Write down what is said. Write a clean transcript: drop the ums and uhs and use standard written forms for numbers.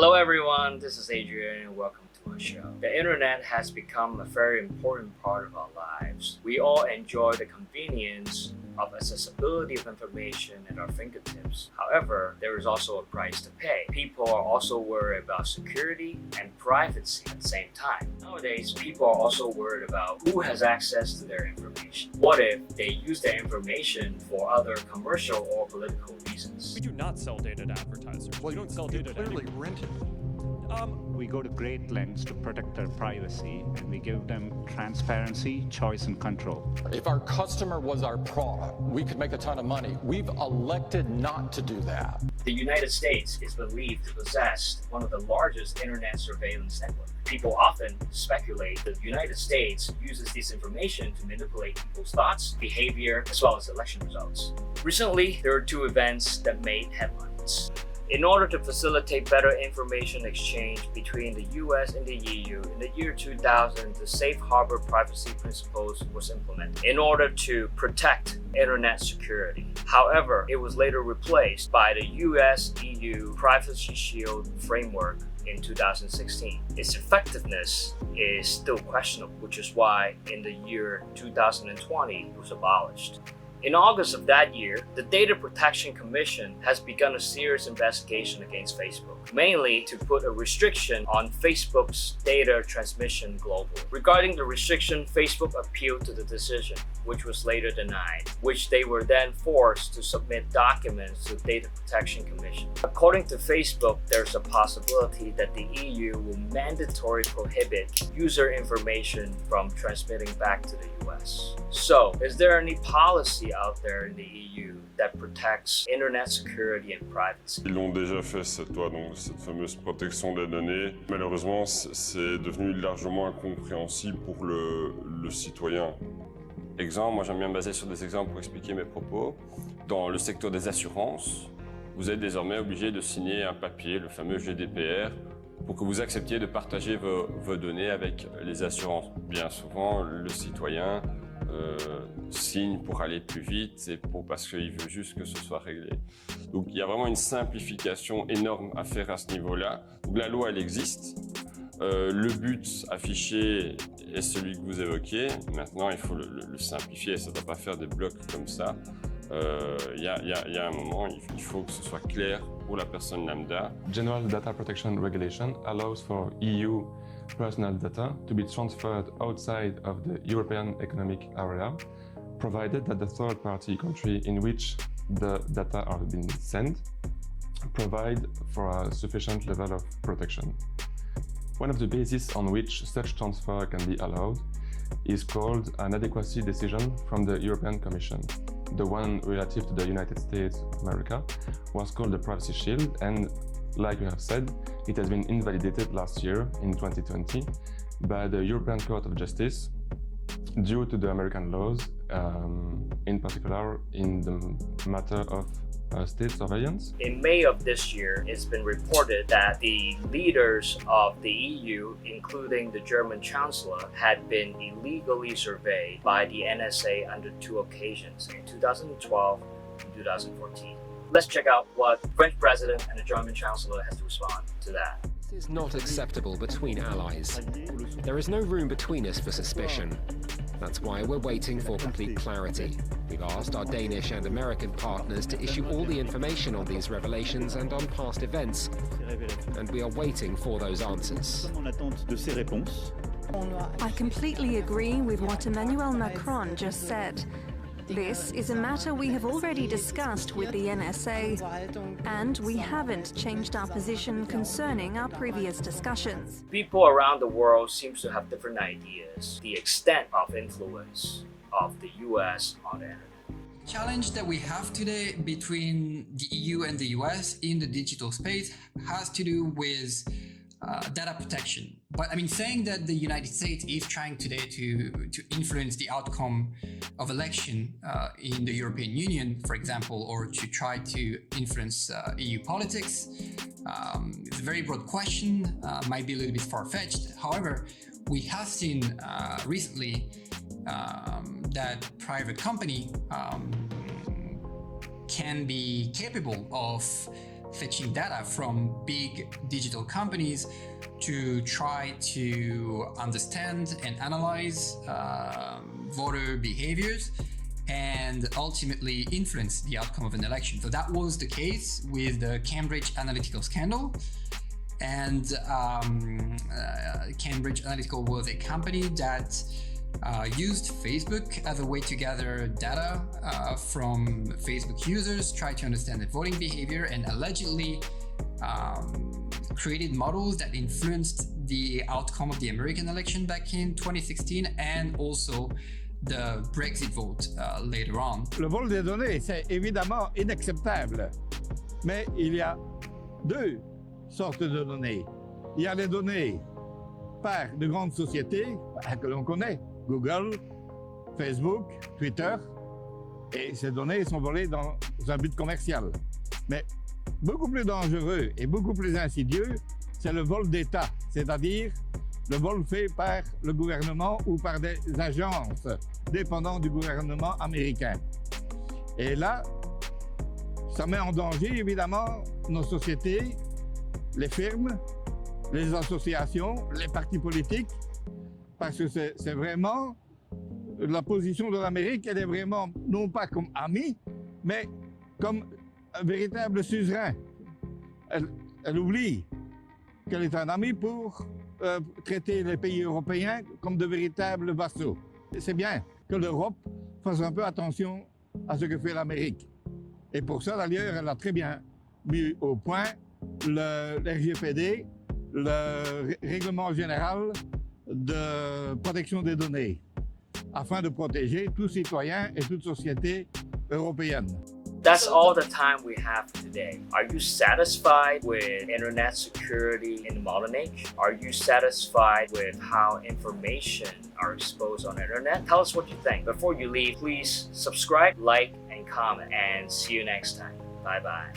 Hello everyone, this is Adrian and welcome to our show. The internet has become a very important part of our lives. We all enjoy the convenience of accessibility of information at our fingertips. However, there is also a price to pay. People are also worried about security and privacy at the same time. Nowadays, people are also worried about who has access to their information. What if they use their information for other commercial or political reasons? We do not sell data to advertisers. Well, we don't sell data to clearly rent it. We go to great lengths to protect their privacy, and we give them transparency, choice, and control. If our customer was our product, we could make a ton of money. We've elected not to do that. The United States is believed to possess one of the largest internet surveillance networks. People often speculate that the United States uses this information to manipulate people's thoughts, behavior, as well as election results. Recently, there are two events that made headlines. In order to facilitate better information exchange between the US and the EU, in the year 2000, the Safe Harbor Privacy Principles was implemented in order to protect internet security. However, it was later replaced by the US-EU Privacy Shield framework in 2016. Its effectiveness is still questionable, which is why in the year 2020 it was abolished. In August of that year, the Data Protection Commission has begun a serious investigation against Facebook, mainly to put a restriction on Facebook's data transmission globally. Regarding the restriction, Facebook appealed to the decision, which was later denied, which they were then forced to submit documents to the Data Protection Commission. According to Facebook, there's a possibility that the EU will mandatorily prohibit user information from transmitting back to the US. So, is there any policy out there in the EU that protects internet security and privacy? Ils l'ont déjà fait cette loi, donc cette fameuse protection des données. Malheureusement, c'est devenu largement incompréhensible pour le citoyen. Exemple, moi j'aime bien me baser sur des exemples pour expliquer mes propos. Dans le secteur des assurances, vous êtes désormais obligé de signer un papier, le fameux GDPR, pour que vous acceptiez de partager vos données avec les assurances. Bien souvent, le citoyen signe pour aller plus vite et parce qu'il veut juste que ce soit réglé. Donc il y a vraiment une simplification énorme à faire à ce niveau-là. Donc la loi, elle existe. Le but affiché est celui que vous évoquez. Maintenant, il faut le simplifier. Ça ne doit pas faire des blocs comme ça. Il y a un moment, il faut que ce soit clair pour la personne lambda. General Data Protection Regulation allows for EU personal data to be transferred outside of the European Economic Area, provided that the third-party country in which the data are being sent provide for a sufficient level of protection. One of the bases on which such transfer can be allowed is called an adequacy decision from the European Commission. The one relative to the United States of America was called the Privacy Shield, and like we have said, it has been invalidated last year in 2020 by the European Court of Justice due to the American laws, in particular in the matter of state surveillance. In May of this year, it's been reported that the leaders of the EU, including the German Chancellor, had been illegally surveyed by the NSA under two occasions, in 2012 and 2014. Let's check out what the French President and the German Chancellor has to respond to that. This is not acceptable between allies. There is no room between us for suspicion. That's why we're waiting for complete clarity. We've asked our Danish and American partners to issue all the information on these revelations and on past events, and we are waiting for those answers. I completely agree with what Emmanuel Macron just said. This is a matter we have already discussed with the NSA, and we haven't changed our position concerning our previous discussions. People around the world seem to have different ideas, the extent of influence of the US on the internet. Challenge that we have today between the EU and the US in the digital space has to do with data protection. But I mean, saying that the United States is trying today to influence the outcome of election in the European Union, for example, or to try to influence EU politics, it's a very broad question, might be a little bit far-fetched. However, we have seen recently that private company can be capable of fetching data from big digital companies to try to understand and analyze voter behaviors and ultimately influence the outcome of an election. So that was the case with the Cambridge Analytica scandal. And Cambridge Analytica was a company that used Facebook as a way to gather data from Facebook users, try to understand their voting behavior, and allegedly created models that influenced the outcome of the American election back in 2016 and also the Brexit vote later on. Le vol des données, c'est évidemment inacceptable. Mais il y a deux sortes de données. Il y a les données par de grandes sociétés que l'on connaît, Google, Facebook, Twitter, et ces données sont volées dans un but commercial. Mais beaucoup plus dangereux et beaucoup plus insidieux, c'est le vol d'État, c'est-à-dire le vol fait par le gouvernement ou par des agences dépendant du gouvernement américain. Et là, ça met en danger évidemment nos sociétés, les firmes, les associations, les partis politiques, parce que c'est vraiment la position de l'Amérique, elle est vraiment non pas comme amie, mais comme un véritable suzerain. Elle oublie qu'elle est un ami pour traiter les pays européens comme de véritables vassaux. C'est bien que l'Europe fasse un peu attention à ce que fait l'Amérique. Et pour ça, d'ailleurs, elle a très bien mis au point le RGPD, le règlement général de protection des données, afin de protéger tout citoyen et toute société européenne. That's all the time we have today. Are you satisfied with internet security in the modern age? Are you satisfied with how information are exposed on the internet? Tell us what you think. Before you leave, please subscribe, like, and comment, and see you next time. Bye-bye.